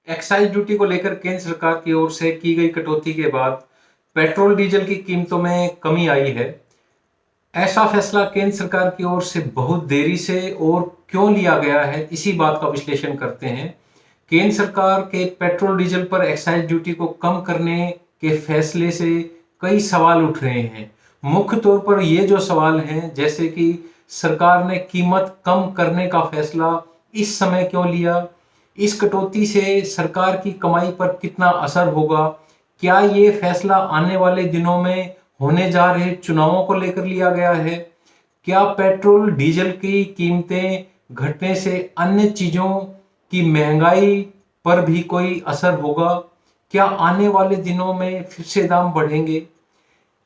Excise duty को लेकर केंद्र सरकार की ओर से की गई कटौती के बाद पेट्रोल डीजल की कीमतों में कमी आई है। ऐसा फैसला केंद्र सरकार की ओर से बहुत देरी से और क्यों लिया गया है, इसी बात का विश्लेषण करते हैं। केंद्र सरकार के पेट्रोल डीजल पर एक्साइज ड्यूटी को कम करने के फैसले से कई सवाल उठ रहे हैं। मुख्य तौर पर ये जो सवाल हैं, जैसे कि सरकार ने कीमत कम करने का फैसला इस समय क्यों लिया, इस कटौती से सरकार की कमाई पर कितना असर होगा, क्या ये फैसला आने वाले दिनों में होने जा रहे चुनावों को लेकर लिया गया है, क्या पेट्रोल डीजल की कीमतें घटने से अन्य चीजों की महंगाई पर भी कोई असर होगा, क्या आने वाले दिनों में फिर से दाम बढ़ेंगे।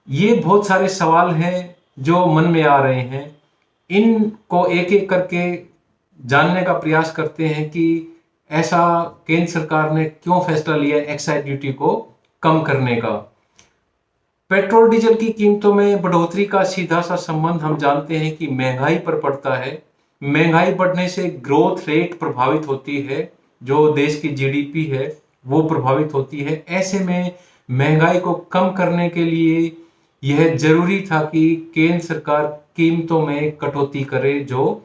ये बहुत सारे सवाल हैं जो मन में आ रहे हैं। इनको एक एक करके जानने का प्रयास करते हैं कि ऐसा केंद्र सरकार ने क्यों फैसला लिया एक्साइज ड्यूटी को कम करने का। पेट्रोल डीजल की कीमतों में बढ़ोतरी का सीधा सा संबंध हम जानते हैं कि महंगाई पर पड़ता है। महंगाई बढ़ने से ग्रोथ रेट प्रभावित होती है, जो देश की जीडीपी है वो प्रभावित होती है। ऐसे में महंगाई को कम करने के लिए यह जरूरी था कि केंद्र सरकार कीमतों में कटौती करे, जो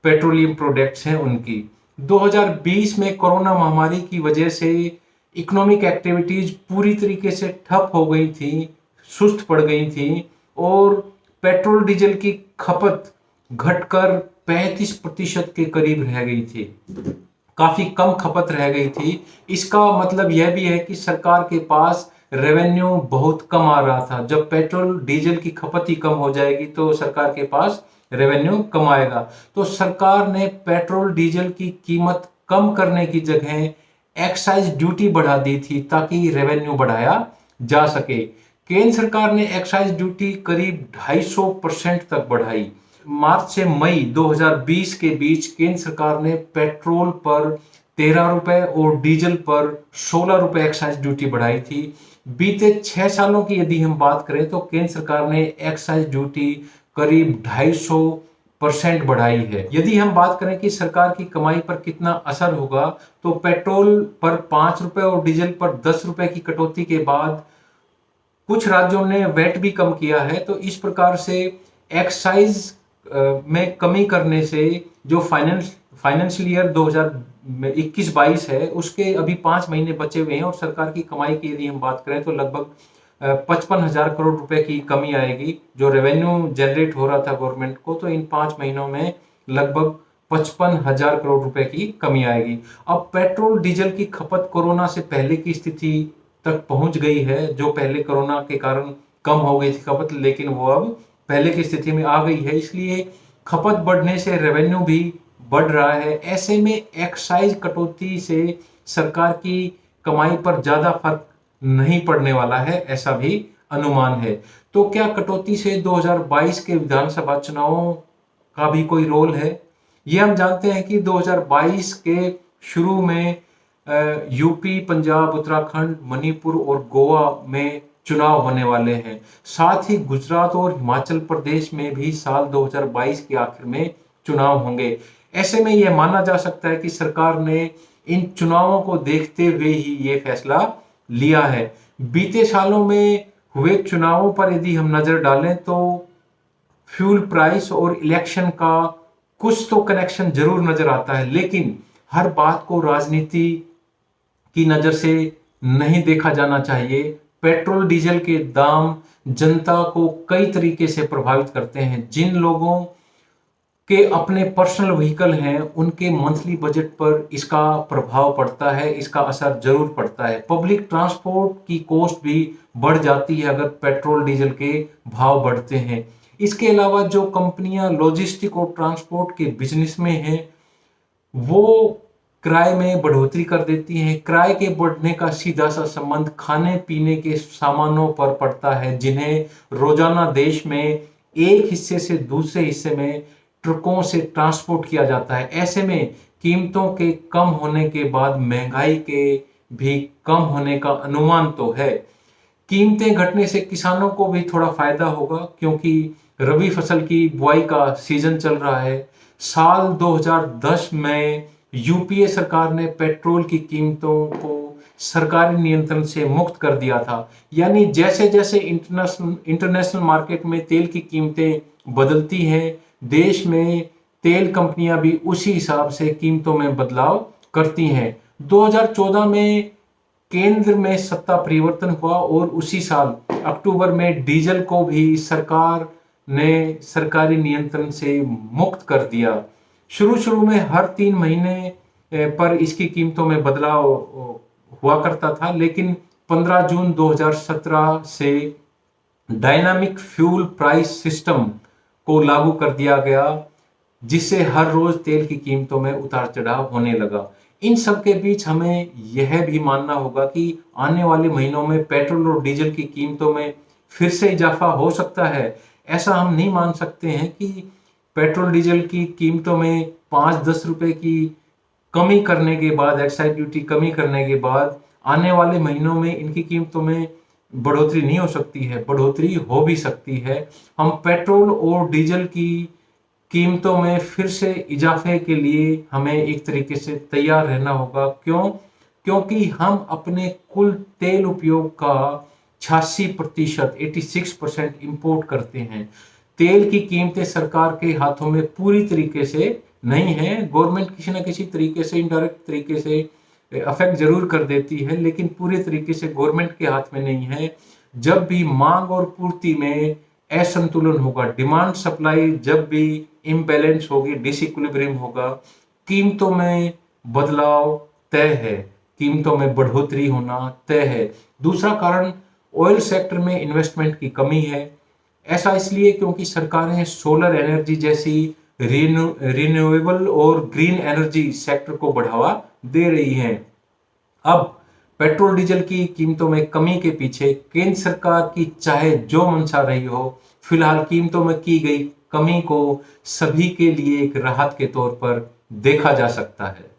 पेट्रोलियम प्रोडक्ट्स हैं उनकी। 2020 में कोरोना महामारी की वजह से इकोनॉमिक एक्टिविटीज पूरी तरीके से ठप हो गई थी, सुस्त पड़ गई थी और पेट्रोल डीजल की खपत घटकर 35% के करीब रह गई थी। काफी कम खपत रह गई थी। इसका मतलब यह भी है कि सरकार के पास रेवेन्यू बहुत कम आ रहा था। जब पेट्रोल डीजल की खपत ही कम हो जाएगी तो सरकार के पास रेवेन्यू कम आएगा। तो सरकार ने पेट्रोल डीजल की कीमत कम करने की जगह एक्साइज ड्यूटी बढ़ा दी थी ताकि रेवेन्यू बढ़ाया जा सके। केंद्र सरकार ने एक्साइज ड्यूटी करीब 250% तक बढ़ाई। मार्च से मई 2020 के बीच केंद्र सरकार ने पेट्रोल पर 13 रुपए और डीजल पर 16 रुपए एक्साइज ड्यूटी बढ़ाई थी। बीते 6 सालों की यदि हम बात करें तो केंद्र सरकार ने एक्साइज ड्यूटी करीब 250% बढ़ाई है। यदि हम बात करें कि सरकार की कमाई पर कितना असर होगा, तो पेट्रोल पर 5 रुपए और डीजल पर 10 रुपए की कटौती के बाद कुछ राज्यों ने वैट भी कम किया है। तो इस प्रकार से एक्साइज में कमी करने से जो फाइनेंशियल ईयर 2021-22 है उसके अभी 5 महीने बचे हुए हैं और सरकार की कमाई की यदि हम बात करें तो लगभग 55,000 करोड़ रुपए की कमी आएगी। जो रेवेन्यू जनरेट हो रहा था गवर्नमेंट को, तो इन 5 महीनों में लगभग 55,000 करोड़ रुपए की कमी आएगी। अब पेट्रोल डीजल की खपत कोरोना से पहले की स्थिति तक पहुंच गई है। जो पहले कोरोना के कारण कम हो गई थी खपत, लेकिन वो अब पहले की स्थिति में आ गई है। इसलिए खपत बढ़ने से रेवेन्यू भी बढ़ रहा है। ऐसे में एक्साइज कटौती से सरकार की कमाई पर ज्यादा फर्क नहीं पड़ने वाला है, ऐसा भी अनुमान है। तो क्या कटौती से 2022 के विधानसभा चुनावों का भी कोई रोल है? ये हम जानते हैं कि 2022 के शुरू में यूपी, पंजाब, उत्तराखंड, मणिपुर और गोवा में चुनाव होने वाले हैं। साथ ही गुजरात और हिमाचल प्रदेश में भी साल 2022 के आखिर में चुनाव होंगे। ऐसे में यह माना जा सकता है कि सरकार ने इन चुनावों को देखते हुए ही ये फैसला लिया है। बीते सालों में हुए चुनावों पर यदि हम नजर डालें तो फ्यूल प्राइस और इलेक्शन का कुछ तो कनेक्शन जरूर नजर आता है, लेकिन हर बात को राजनीति की नजर से नहीं देखा जाना चाहिए। पेट्रोल डीजल के दाम जनता को कई तरीके से प्रभावित करते हैं। जिन लोगों के अपने पर्सनल व्हीकल हैं उनके मंथली बजट पर इसका प्रभाव पड़ता है, इसका असर जरूर पड़ता है। पब्लिक ट्रांसपोर्ट की कॉस्ट भी बढ़ जाती है अगर पेट्रोल डीजल के भाव बढ़ते हैं। इसके अलावा जो कंपनियां लॉजिस्टिक और ट्रांसपोर्ट के बिजनेस में हैं वो किराए में बढ़ोतरी कर देती हैं। किराए के बढ़ने का सीधा सा संबंध खाने पीने के सामानों पर पड़ता है, जिन्हें रोजाना देश में एक हिस्से से दूसरे हिस्से में ट्रकों से ट्रांसपोर्ट किया जाता है। ऐसे में कीमतों के कम होने के बाद महंगाई के भी कम होने का अनुमान तो है। कीमतें घटने से किसानों को भी थोड़ा फायदा होगा, क्योंकि रबी फसल की बुआई का सीजन चल रहा है। साल 2010 में यूपीए सरकार ने पेट्रोल की कीमतों को सरकारी नियंत्रण से मुक्त कर दिया था। यानी जैसे जैसे इंटरनेशनल मार्केट में तेल की कीमतें बदलती हैं, देश में तेल कंपनियां भी उसी हिसाब से कीमतों में बदलाव करती हैं। 2014 में केंद्र में सत्ता परिवर्तन हुआ और उसी साल अक्टूबर में डीजल को भी सरकार ने सरकारी नियंत्रण से मुक्त कर दिया। शुरू शुरू में हर 3 महीने पर इसकी कीमतों में बदलाव हुआ करता था, लेकिन 15 जून 2017 से डायनामिक फ्यूल प्राइस सिस्टम को लागू कर दिया गया, जिससे हर रोज तेल की कीमतों में उतार चढ़ाव होने लगा। इन सब के बीच हमें यह भी मानना होगा कि आने वाले महीनों में पेट्रोल और डीजल की कीमतों में फिर से इजाफा हो सकता है। ऐसा हम नहीं मान सकते हैं कि पेट्रोल डीजल की कीमतों में 5-10 रुपए की कमी करने के बाद, एक्साइज ड्यूटी कमी करने के बाद आने वाले महीनों में इनकी कीमतों में बढ़ोतरी नहीं हो सकती है, बढ़ोतरी हो भी सकती है। हम पेट्रोल और डीजल की कीमतों में फिर से इजाफे के लिए हमें एक तरीके से तैयार रहना होगा। क्यों? क्योंकि हम अपने कुल तेल उपयोग का 86% 86% इंपोर्ट करते हैं। तेल की कीमतें सरकार के हाथों में पूरी तरीके से नहीं है। गवर्नमेंट किसी ना किसी तरीके से, इनडायरेक्ट तरीके से अफेक्ट जरूर कर देती है, लेकिन पूरे तरीके से गवर्नमेंट के हाथ में नहीं है। जब भी मांग और पूर्ति में असंतुलन होगा, डिमांड सप्लाई जब भी इम्बैलेंस होगी, डिसइक्विलिब्रियम होगा, कीमतों में बदलाव तय है, कीमतों में बढ़ोतरी होना तय है। दूसरा कारण ऑयल सेक्टर में इन्वेस्टमेंट की कमी है। ऐसा इसलिए क्योंकि सरकारें सोलर एनर्जी जैसी रिन्यूएबल और ग्रीन एनर्जी सेक्टर को बढ़ावा दे रही हैं। अब पेट्रोल डीजल की कीमतों में कमी के पीछे केंद्र सरकार की चाहे जो मंशा रही हो, फिलहाल कीमतों में की गई कमी को सभी के लिए एक राहत के तौर पर देखा जा सकता है।